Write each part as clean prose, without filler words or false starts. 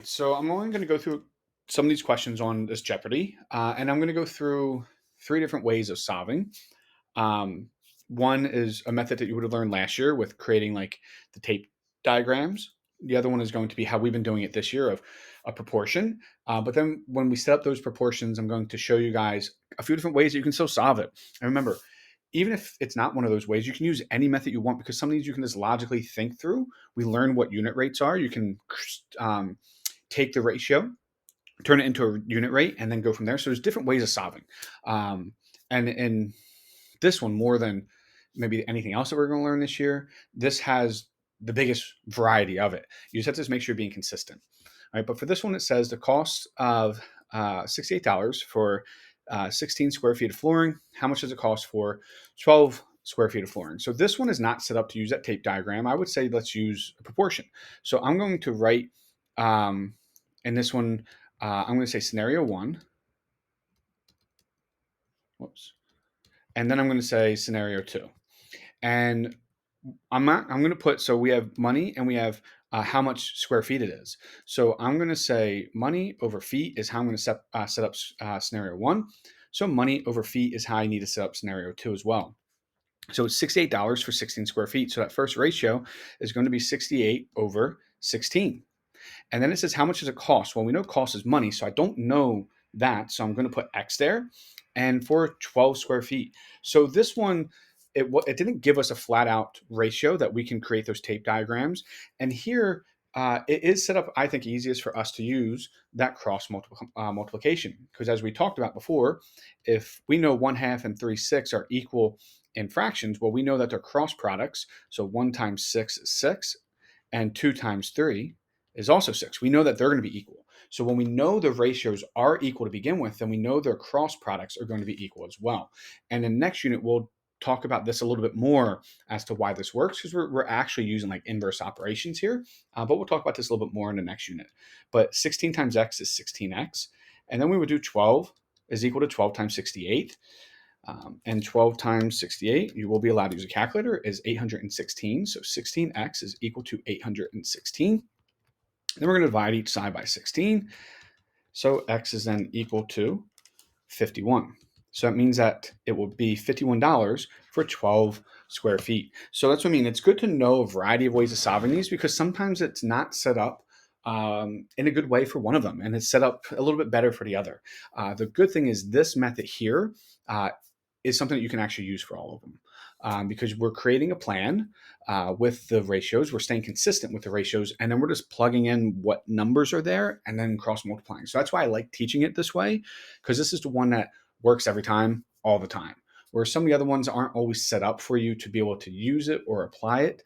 So I'm only going to go through some of these questions on this Jeopardy, and I'm going to go through three different ways of solving. Um, One is a method that you would have learned last year with creating like the tape diagrams. The other one is going to be how we've been doing it this year of a proportion. But then when we set up those proportions, I'm going to show you guys a few different ways that you can still solve it. And remember, even if it's not one of those ways, you can use any method you want because some of these you can just logically think through. We learn what unit rates are. You can take the ratio, turn it into a unit rate, and then go from there. So there's different ways of solving. Um, and in this one, more than maybe anything else that we're going to learn this year, this has the biggest variety of it. You just have to just make sure you're being consistent. All right. But for this one, it says the cost of $68 for 16 square feet of flooring. How much does it cost for 12 square feet of flooring? So this one is not set up to use that tape diagram. I would say let's use a proportion. So I'm going to write um, in this one, I'm going to say scenario one. Whoops. And then I'm going to say scenario two. And I'm going to put, so we have money and we have how much square feet it is. So I'm going to say money over feet is how I'm going to set up scenario one. So money over feet is how I need to set up scenario two as well. So it's $68 for 16 square feet. So that first ratio is going to be 68 over 16. And then it says, how much does it cost? Well, we know cost is money, so I don't know that. So I'm going to put X there. And for 12 square feet. So this one, it didn't give us a flat out ratio that we can create those tape diagrams. And here, it is set up, I think, easiest for us to use that cross multiplication. Because as we talked about before, if we know 1/2 and 3/6 are equal in fractions, well, we know that they're cross products. So 1 times 6 is 6, and 2 times 3 is also 6. We know that they're going to be equal. So when we know the ratios are equal to begin with, then we know their cross products are going to be equal as well. And in the next unit, we'll talk about this a little bit more as to why this works because we're actually using like inverse operations here. But we'll talk about this a little bit more in the next unit. But 16 times x is 16x. And then we would do 12 is equal to 12 times 68. And 12 times 68, you will be allowed to use a calculator, is 816. So 16x is equal to 816. Then we're going to divide each side by 16. So x is then equal to 51. So that means that it will be $51 for 12 square feet. So that's what I mean. It's good to know a variety of ways of solving these because sometimes it's not set up in a good way for one of them, and it's set up a little bit better for the other. The good thing is this method here is something that you can actually use for all of them because we're creating a plan with the ratios. We're staying consistent with the ratios, and then we're just plugging in what numbers are there and then cross multiplying. So that's why I like teaching it this way because this is the one that works every time, all the time. Where some of the other ones aren't always set up for you to be able to use it or apply it.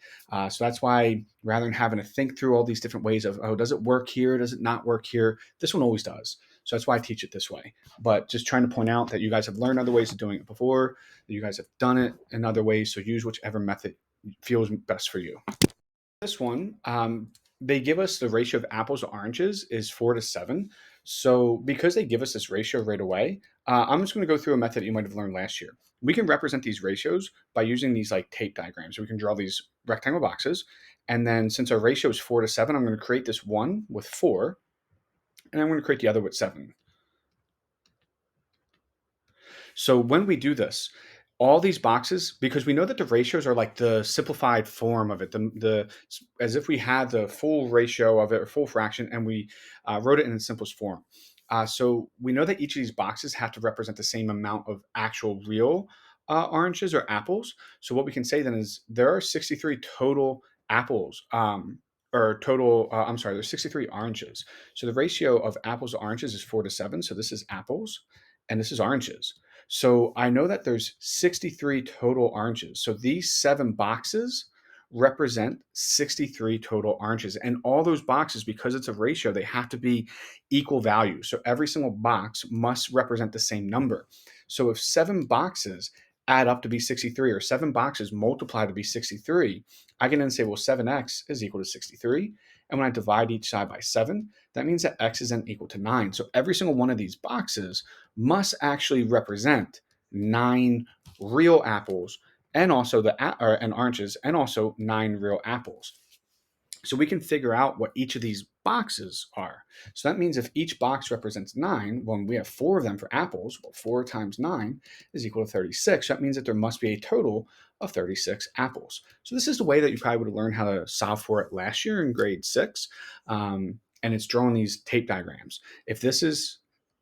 So that's why rather than having to think through all these different ways of, oh, does it work here? Does it not work here? This one always does. So that's why I teach it this way. But just trying to point out that you guys have learned other ways of doing it before, that you guys have done it in other ways. So use whichever method feels best for you. This one, they give us the ratio of apples to oranges is 4:7. So because they give us this ratio right away, I'm just going to go through a method you might have learned last year. We can represent these ratios by using these like tape diagrams. So we can draw these rectangle boxes. And then since our ratio is 4:7, I'm going to create this one with 4, and I'm going to create the other with 7. So when we do this, all these boxes, because we know that the ratios are like the simplified form of it, the as if we had the full ratio of it or full fraction, and we wrote it in its simplest form. So we know that each of these boxes have to represent the same amount of actual real oranges or apples. So what we can say then is there are 63 total apples. Or total, I'm sorry, there's 63 oranges. So the ratio of apples to oranges is 4:7. So this is apples and this is oranges. So I know that there's 63 total oranges. So these 7 boxes represent 63 total oranges. And all those boxes, because it's a ratio, they have to be equal value. So every single box must represent the same number. So if 7 boxes add up to be 63 or 7 boxes multiply to be 63, I can then say, well, 7x is equal to 63. And when I divide each side by 7, that means that x is then equal to 9. So every single one of these boxes must actually represent 9 real apples and also and oranges and also 9 real apples. So we can figure out what each of these boxes are. So that means if each box represents 9, when we have 4 of them for apples, well, 4 times 9 is equal to 36. That means that there must be a total of 36 apples. So this is the way that you probably would have learned how to solve for it last year in grade 6. And it's drawing these tape diagrams. If this is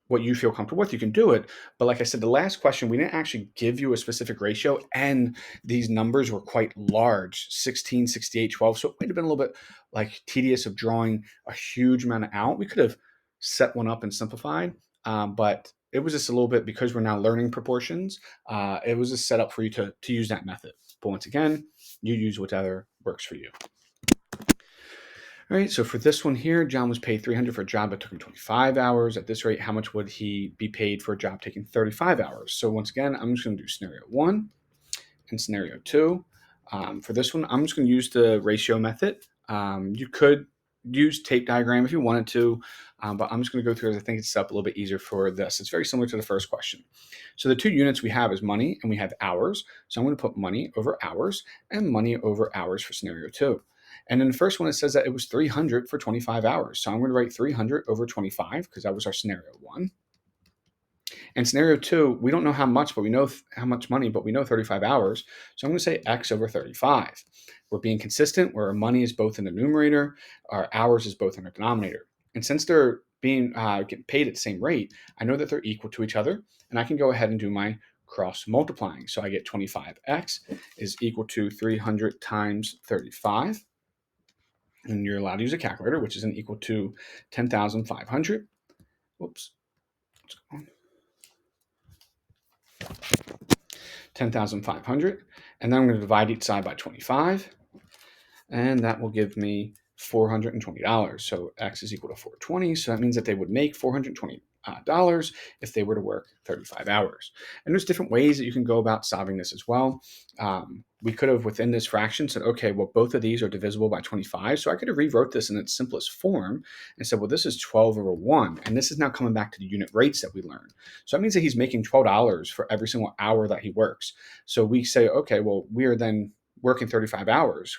what you feel comfortable with, you can do it. But like I said, the last question, we didn't actually give you a specific ratio, and these numbers were quite large, 16, 68, 12. So it might have been a little bit like tedious of drawing a huge amount out. We could have set one up and simplified, but it was just a little bit, because we're now learning proportions, it was just set up for you to use that method. But once again, you use whatever works for you. All right, so for this one here, John was paid $300 for a job that took him 25 hours. At this rate, how much would he be paid for a job taking 35 hours? So once again, I'm just going to do scenario 1 and scenario 2. For this one, I'm just going to use the ratio method. You could use tape diagram if you wanted to, but I'm just going to go through it. I think it's set up a little bit easier for this. It's very similar to the first question. So the two units we have is money and we have hours. So I'm going to put money over hours and money over hours for scenario 2. And in the first one, it says that it was 300 for 25 hours. So I'm going to write 300 over 25 because that was our scenario 1. And scenario 2, we don't know how much, but we know how much money, but we know 35 hours. So I'm going to say x over 35. We're being consistent where our money is both in the numerator, our hours is both in our denominator. And since they're being getting paid at the same rate, I know that they're equal to each other, and I can go ahead and do my cross multiplying. So I get 25x is equal to 300 times 35. And you're allowed to use a calculator, which is an equal to 10,500. Whoops. 10,500. And then I'm going to divide each side by 25. And that will give me $420. So x is equal to 420. So that means that they would make $420 if they were to work 35 hours. And there's different ways that you can go about solving this as well. We could have, within this fraction, said, okay, well, both of these are divisible by 25. So I could have rewrote this in its simplest form and said, well, this is 12 over 1. And this is now coming back to the unit rates that we learned. So that means that he's making $12 for every single hour that he works. So we say, okay, well, we are then working 35 hours,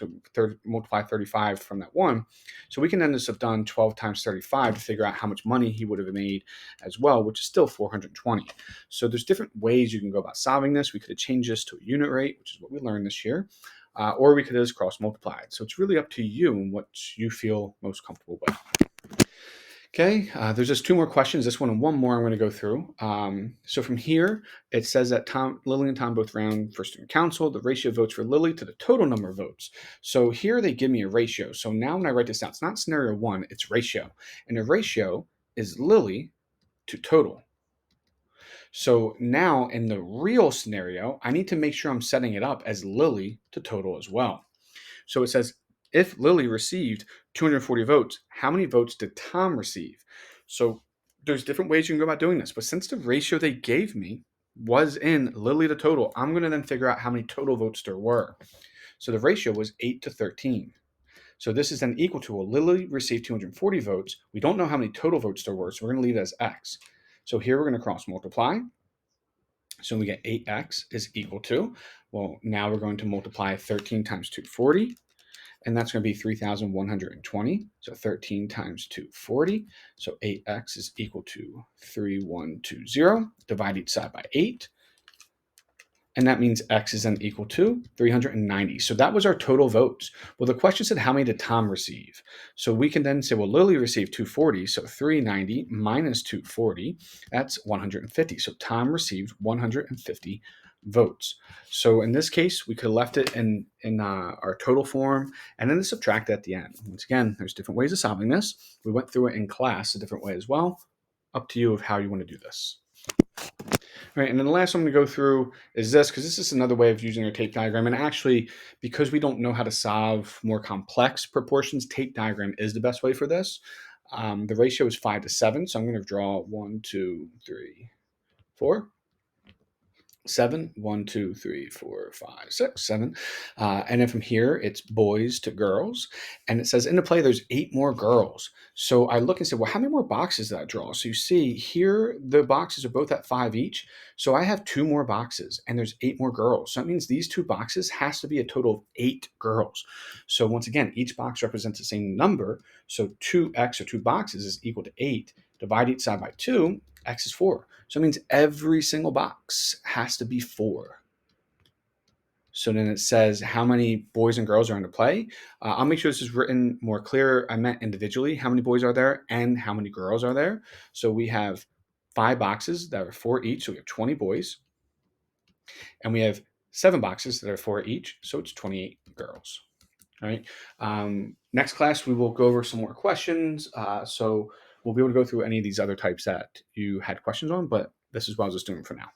multiply 35 from that 1. So we can then just have done 12 times 35 to figure out how much money he would have made as well, which is still 420. So there's different ways you can go about solving this. We could have changed this to a unit rate, which is what we learned this year, or we could have just cross multiplied. So it's really up to you and what you feel most comfortable with. Okay, there's just 2 more questions. This one and one more I'm going to go through. So from here, it says that Lily and Tom both ran for student council. The ratio of votes for Lily to the total number of votes. So here they give me a ratio. So now when I write this down, it's not scenario 1, it's ratio. And the ratio is Lily to total. So now in the real scenario, I need to make sure I'm setting it up as Lily to total as well. So it says, if Lily received 240 votes, how many votes did Tom receive? So there's different ways you can go about doing this. But since the ratio they gave me was in Lily to total, I'm going to then figure out how many total votes there were. So the ratio was 8 to 13. So this is then equal to, well, Lily received 240 votes. We don't know how many total votes there were, so we're going to leave it as x. So here we're going to cross multiply. So we get 8x is equal to, well, now we're going to multiply 13 times 240. And that's going to be 3,120. So 13 times 240. So 8x is equal to 3120. Divide each side by 8. And that means x is then equal to 390. So that was our total votes. Well, the question said, how many did Tom receive? So we can then say, well, Lily received 240. So 390 minus 240, that's 150. So Tom received 150 votes. So in this case, we could have left it in our total form and then subtract at the end. Once again, there's different ways of solving this. We went through it in class a different way as well. Up to you of how you want to do this. All right, and then the last one I'm going to go through is this, because this is another way of using our tape diagram. And actually, because we don't know how to solve more complex proportions, tape diagram is the best way for this. The ratio is 5 to 7, so I'm going to draw 1, 2, 3, 4. 7. 1, 2, 3, 4, 5, 6, 7. And then from here, it's boys to girls. And it says in the play, there's 8 more girls. So I look and say, well, how many more boxes did I draw? So you see here, the boxes are both at 5 each. So I have 2 more boxes and there's 8 more girls. So that means these 2 boxes has to be a total of 8 girls. So once again, each box represents the same number. So 2x or 2 boxes is equal to 8. Divide each side by 2, x is 4. So it means every single box has to be 4. So then it says how many boys and girls are in the play. I'll make sure this is written more clear. I meant individually how many boys are there and how many girls are there. So we have 5 boxes that are 4 each. So we have 20 boys. And we have 7 boxes that are 4 each. So it's 28 girls. All right. Next class, we will go over some more questions. So we'll be able to go through any of these other types that you had questions on, but this is what I was just doing for now.